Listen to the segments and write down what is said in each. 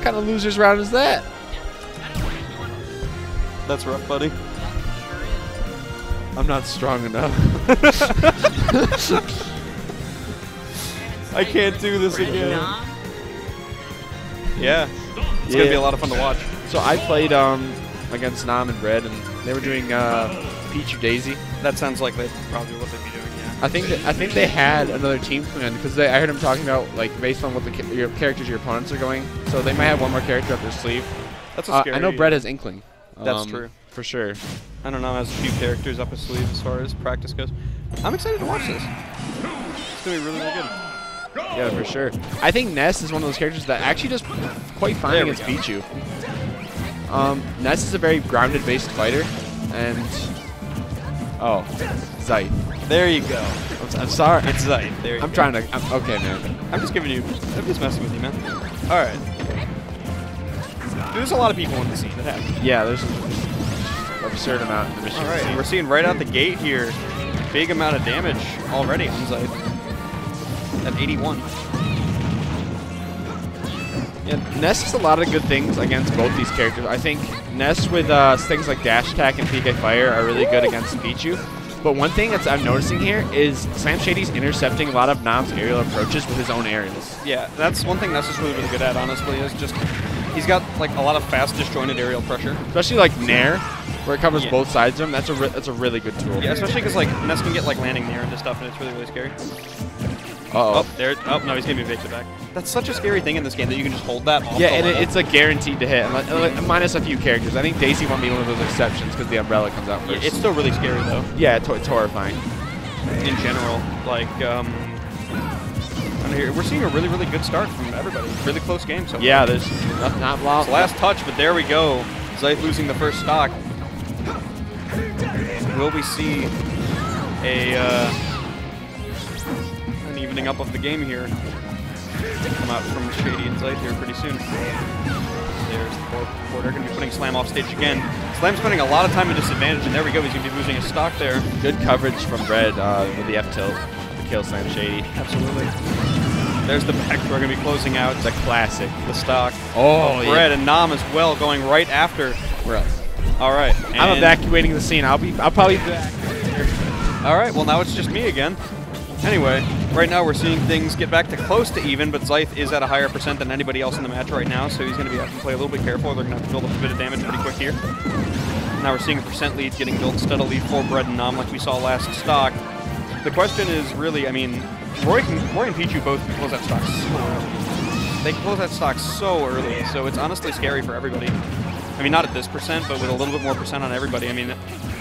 kind of loser's round is that? That's rough, buddy. I'm not strong enough. I can't do this again. Yeah. It's going to be a lot of fun to watch. So I played against Nom and Bread, and they were doing Pichu Daisy. That sounds like that's probably what they'd be doing, yeah. I think they had another team plan because I heard them talking about like based on what your characters your opponents are going. So they might have one more character up their sleeve. That's a scary. I know Bread has Inkling. That's true. For sure. I don't know, has a few characters up his sleeve as far as practice goes. I'm excited to watch this. It's going to be really, really good. Yeah, for sure. I think Ness is one of those characters that actually does quite fine against Pichu. Ness is a very grounded-based fighter, and Zyth. There you go. I'm sorry. It's Zyth. There you go. trying to. Okay, man. I'm just messing with you, man. All right. There's a lot of people in the scene that happen. Yeah, there's an absurd amount in the machine. All right, we're seeing right out the gate here, big amount of damage already on Zyth. At 81. Yeah, Ness has a lot of good things against both these characters. I think Ness with things like Dash Attack and PK Fire are really good against Pichu. But one thing that I'm noticing here is SlamShady's intercepting a lot of Nom's aerial approaches with his own aerials. Yeah, that's one thing Ness is really, really good at, honestly, is just he's got like a lot of fast disjointed aerial pressure. Especially like Nair, where it covers both sides of him. That's a really good tool. Yeah, especially because like Ness can get like landing Nair into stuff, and it's really, really scary. Uh-oh. Oh, no, he's going to be evicted back. That's such a scary thing in this game that you can just hold that off. Yeah, and it's like guaranteed to hit, minus a few characters. I think Daisy won't be one of those exceptions because the umbrella comes out first. Yeah, it's still really scary, though. Yeah, it's horrifying. In general, like, we're seeing a really, really good start from everybody. Really close game so far. Yeah, there's not long. It's last touch, but there we go. Zyth losing the first stock. Will we see an evening up of the game here? Come out from Shady and Zyth here pretty soon. There's the board. They're going to be putting Slam off stage again. Slam's spending a lot of time at disadvantage, and there we go. He's going to be losing his stock there. Good coverage from Bread with the F-tilt to kill SlamShady. Absolutely. There's the back. We're going to be closing out. It's a classic. The stock. Oh, yeah. Bread and Nom as well going right after. We're up. All right. I'm evacuating the scene. I'll probably be back. All right. Well, now it's just me again. Anyway, right now we're seeing things get back to close to even, but Zyth is at a higher percent than anybody else in the match right now, so he's going to have to play a little bit careful. They're going to have to build up a bit of damage pretty quick here. Now we're seeing a percent lead getting built steadily for Bread and Nom like we saw last stock. The question is really, I mean, Roy and Pichu both close that stock so early. They close that stock so early, so it's honestly scary for everybody. I mean, not at this percent, but with a little bit more percent on everybody. I mean,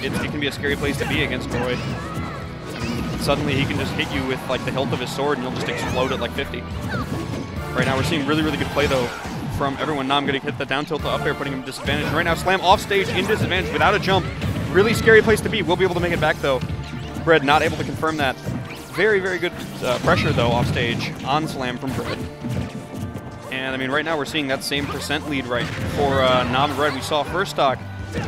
it can be a scary place to be against Roy. Suddenly he can just hit you with like the hilt of his sword and you'll just explode at like 50. Right now we're seeing really, really good play though from everyone. Nom getting hit the down tilt up there, putting him at disadvantage. And right now Slam off stage in disadvantage without a jump. Really scary place to be. We'll be able to make it back though. Bread not able to confirm that. Very, very good pressure though off stage on Slam from Bread. And I mean right now we're seeing that same percent lead right for Nom and Bread. We saw first stock.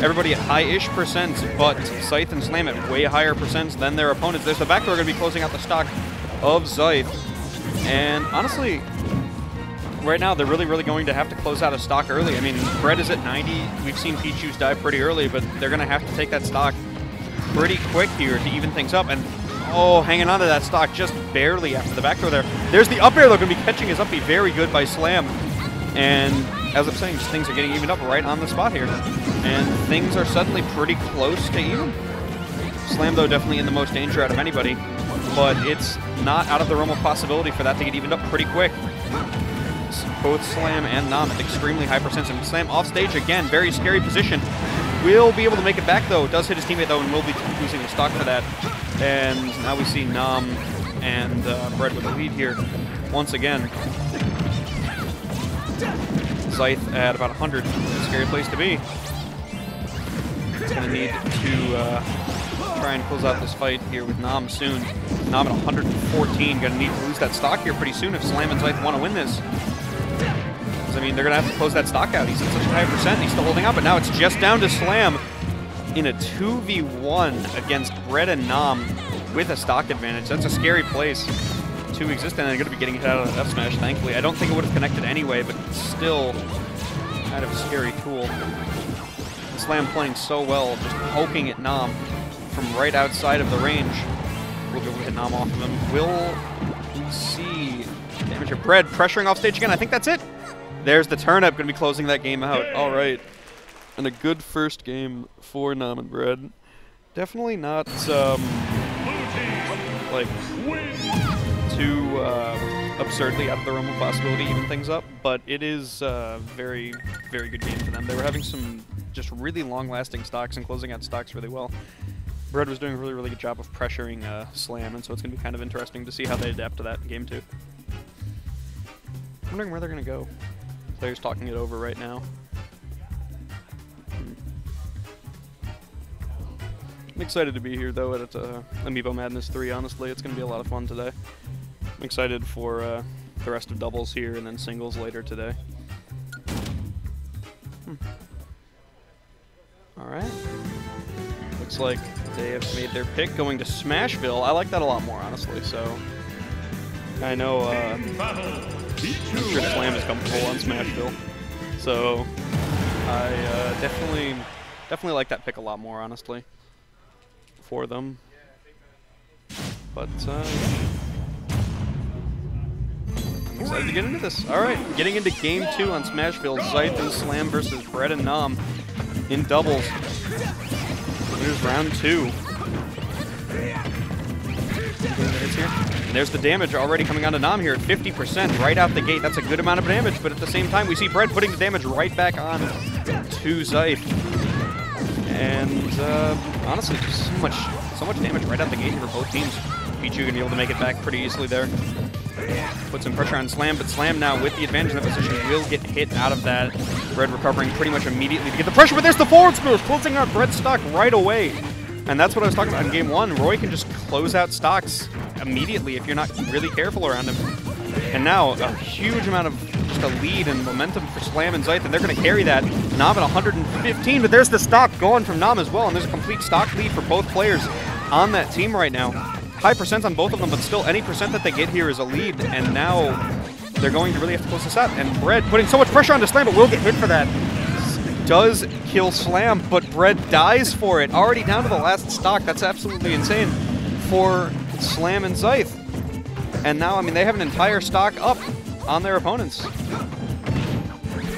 Everybody at high-ish percents, but Zyth and Slam at way higher percents than their opponents. There's the backdoor going to be closing out the stock of Zyth. And honestly, right now they're really, really going to have to close out a stock early. I mean, Bread is at 90. We've seen Pichu's die pretty early, but they're going to have to take that stock pretty quick here to even things up. And, oh, hanging on to that stock just barely after the backdoor there. There's the up air, though, going to be catching his up B very good by Slam. And as I'm saying, things are getting evened up right on the spot here. And things are suddenly pretty close to even. Slam, though, definitely in the most danger out of anybody. But it's not out of the realm of possibility for that to get evened up pretty quick. Both Slam and Nom at extremely high percents. And Slam off stage again, very scary position. Will be able to make it back, though. Does hit his teammate, though, and will be losing the stock for that. And now we see Nom and Bread with the lead here once again. Zyth at about 100. Scary place to be. He's going to need to try and close out this fight here with Nom soon. Nom at 114. Going to need to lose that stock here pretty soon if Slam and Zyth want to win this. I mean, they're going to have to close that stock out. He's at such a high percent. He's still holding up, but now it's just down to Slam in a 2v1 against Bread and Nom with a stock advantage. That's a scary place to exist, and they're going to be getting hit out of the F smash, thankfully. I don't think it would have connected anyway, but still kind of a scary tool. Slam playing so well, just poking at Nom from right outside of the range. We'll be able to hit Nom off of him. We'll see damage of Bread pressuring off stage again. I think that's it. There's the turnip, going to be closing that game out. All right. And a good first game for Nom and Bread. Definitely not like too absurdly out of the realm of possibility to even things up, but it is a very, very good game for them. They were having some just really long-lasting stocks and closing out stocks really well. Bread was doing a really, really good job of pressuring Slam, and so it's going to be kind of interesting to see how they adapt to that in Game 2. I'm wondering where they're going to go. Players talking it over right now. I'm excited to be here, though, at Amiibo Madness 3, honestly. It's going to be a lot of fun today. I'm excited for the rest of doubles here and then singles later today. Alright. Looks like they have made their pick going to Smashville. I like that a lot more, honestly, so I know I'm sure Slam is comfortable on Smashville. So I definitely like that pick a lot more, honestly, for them. But I'm excited to get into this. Alright, getting into Game 2 on Smashville. Zyth and Slam versus Bread and Nom in doubles. Here's round 2. And there's the damage already coming onto Nom here at 50% right out the gate. That's a good amount of damage, but at the same time, we see Bread putting the damage right back on to Zyth. And honestly, just so much damage right out the gate for both teams. Pichu gonna be able to make it back pretty easily there. Put some pressure on Slam, but Slam now with the advantage in that position will get hit out of that. Bread recovering pretty much immediately to get the pressure, but there's the forward smash, closing out Bread's stock right away. And that's what I was talking about in Game 1. Roy can just close out stocks immediately if you're not really careful around him. And now a huge amount of just a lead and momentum for Slam and Zyth, and they're going to carry that. Nom at 115, but there's the stock going from Nom as well, and there's a complete stock lead for both players on that team right now. High percent on both of them, but still any percent that they get here is a lead, and now they're going to really have to close this out. And Bread putting so much pressure onto Slam, but will get hit for that. Does kill Slam, but Bread dies for it. Already down to the last stock. That's absolutely insane for Slam and Zyth. And now, I mean, they have an entire stock up on their opponents.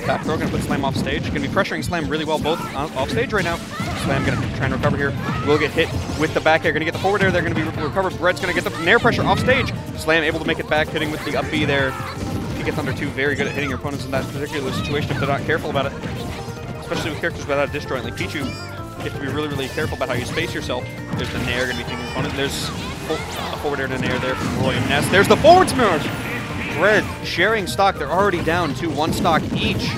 Back throw going to put Slam off stage. Going to be pressuring Slam really well both off stage right now. Slam going to try and recover here. Will get hit with the back air. Going to get the forward air. They're going to be recovered. Bread's going to get the nair pressure off stage. Slam able to make it back, hitting with the up B there. He gets under 2, very good at hitting your opponents in that particular situation if they're not careful about it. Especially with characters without a disjoint like Pichu. You have to be really, really careful about how you space yourself. There's the nair going to be hitting your opponent. There's a forward air to nair there from Roy and Ness. There's the forward smash! Bread sharing stock. They're already down to 1 stock each.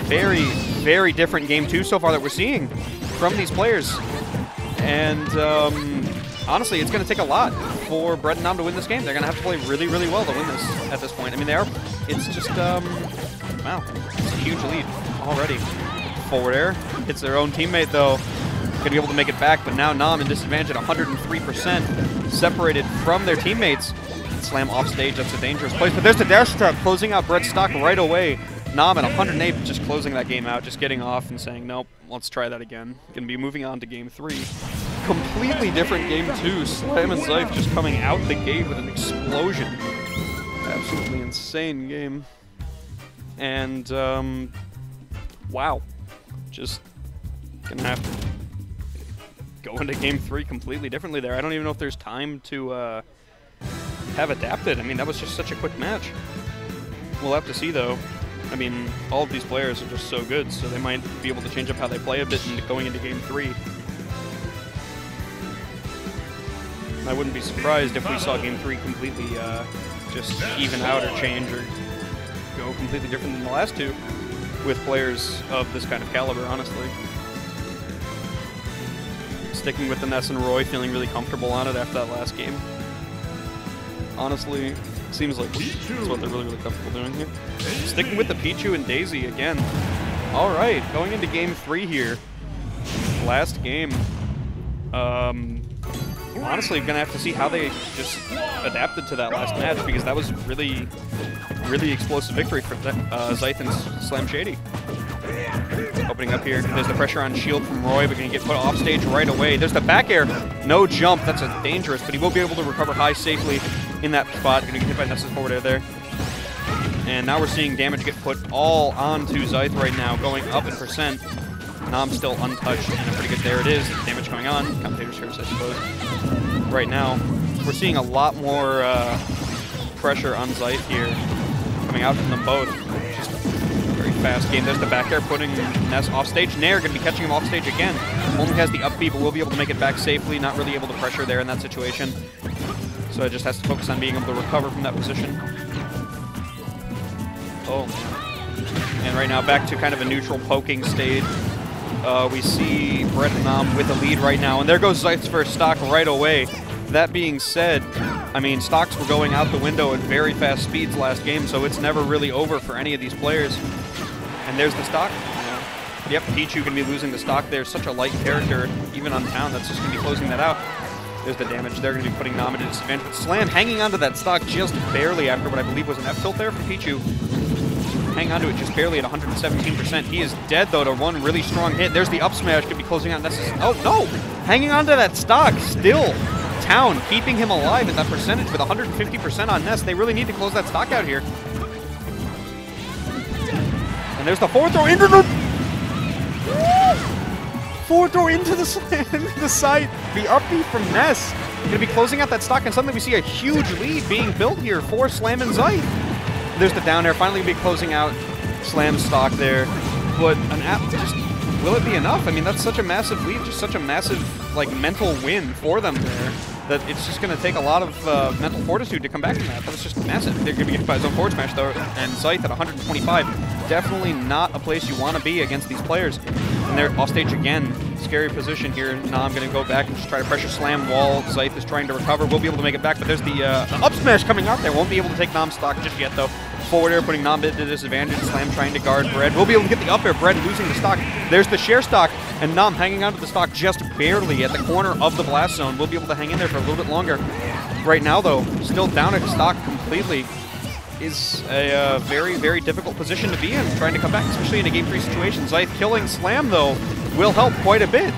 Very, very different Game 2 so far that we're seeing from these players. And honestly, it's going to take a lot for Bread and Nom to win this game. They're going to have to play really, really well to win this at this point. I mean, they are. It's just, wow, it's a huge lead already. Forward air hits their own teammate, though. Going to be able to make it back, but now Nom in disadvantage at 103%, separated from their teammates. Slam off stage, that's a dangerous place. But there's the dash attack, closing out Bread's stock right away. Nom at 108, just closing that game out, just getting off and saying, nope, let's try that again. Going to be moving on to Game 3. Completely different Game 2. Slam and Zyth just coming out the gate with an explosion. Absolutely insane game. And, wow. Just going to have to go into Game 3 completely differently there. I don't even know if there's time to have adapted. I mean, that was just such a quick match. We'll have to see, though. I mean, all of these players are just so good, so they might be able to change up how they play a bit going into Game 3. I wouldn't be surprised if we saw Game 3 completely just even out or change or go completely different than the last two with players of this kind of caliber, honestly. Sticking with the Ness and Roy, feeling really comfortable on it after that last game. Honestly, seems like that's what they're really, really comfortable doing here. Sticking with the Pichu and Daisy again. All right, going into Game 3 here. Last game. honestly going to have to see how they just adapted to that last match, because that was really, really explosive victory for Zyth and SlamShady. Opening up here, there's the pressure on shield from Roy, but going to get put off stage right away. There's the back air, no jump, that's a dangerous, but he will be able to recover high safely in that spot. Going to get hit by Ness's forward air there. And now we're seeing damage get put all onto Zyth right now, going up in percent. Nom still untouched, and a pretty good, there it is, damage coming on. Commentator's curse, I suppose. Right now, we're seeing a lot more pressure on Zyth here, coming out from them both. Just a very fast game. There's the back air, putting Ness off stage. Nair going to be catching him off stage again. Only has the up B, but will be able to make it back safely. Not really able to pressure there in that situation. So it just has to focus on being able to recover from that position. Oh, and right now back to kind of a neutral poking stage. We see Brett and Nom with the lead right now, and there goes Zyth's first stock right away. That being said, I mean, stocks were going out the window at very fast speeds last game, so it's never really over for any of these players. And there's the stock. Yep, Pichu can be losing the stock there. Such a light character, even on town, that's just going to be closing that out. There's the damage. They're going to be putting Nom at a disadvantage. But Slam hanging onto that stock just barely after what I believe was an F tilt there from Pichu. Hang on to it just barely at 117%. He is dead, though, to one really strong hit. There's the up smash. Could be closing out Ness. Oh, no! Hanging on to that stock still. Town keeping him alive at that percentage with 150% on Ness. They really need to close that stock out here. And there's the forward throw into the... Forward throw into the side. The up B from Ness. Going to be closing out that stock, and suddenly we see a huge lead being built here for Slam and Zyth. There's the down air, finally be closing out Slam's stock there. But an app, just, will it be enough? I mean, that's such a massive lead, just such a massive, like, mental win for them there, that it's just going to take a lot of mental fortitude to come back from that. That was just massive. They're going to be hit by his own forward smash, though, and Zyth at 125. Definitely not a place you want to be against these players. And they're off stage again. Scary position here. Now I'm going to go back and just try to pressure Slam while Zyth is trying to recover. We'll be able to make it back, but there's the up smash coming out there. Won't be able to take Nom's stock just yet, though. Forward air putting Nom at a disadvantage. Slam trying to guard Bread. We'll be able to get the up air. Bread losing the stock. There's the share stock, and Nom hanging onto the stock just barely at the corner of the blast zone. We'll be able to hang in there for a little bit longer. Right now, though, still down at stock completely. Is a very, very difficult position to be in, trying to come back, especially in a Game 3 situation. Zyth killing Slam, though, will help quite a bit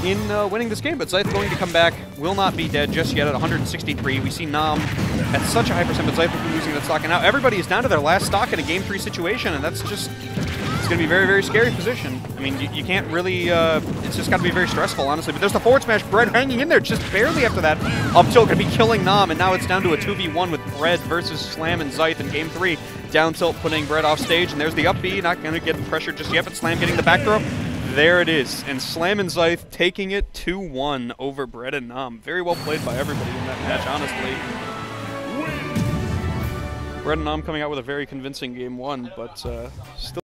in winning this game, but Zyth going to come back, will not be dead just yet at 163. We see Nom at such a high percent, but Zyth will be losing that stock, and now everybody is down to their last stock in a Game 3 situation, and that's just, it's going to be a very, very scary position. I mean, you can't really, it's just got to be very stressful, honestly, but there's the forward smash, Bread hanging in there just barely after that. Up tilt going to be killing Nom, and now it's down to a 2v1 with Bread versus Slam and Zyth in Game 3. Down tilt putting Bread off stage, and there's the up B, not going to get the pressure just yet, but Slam getting the back throw. There it is, and Slam and Zyth taking it 2-1 over Bread and Nom. Very well played by everybody in that match, honestly. Bread and Nom coming out with a very convincing Game 1, but still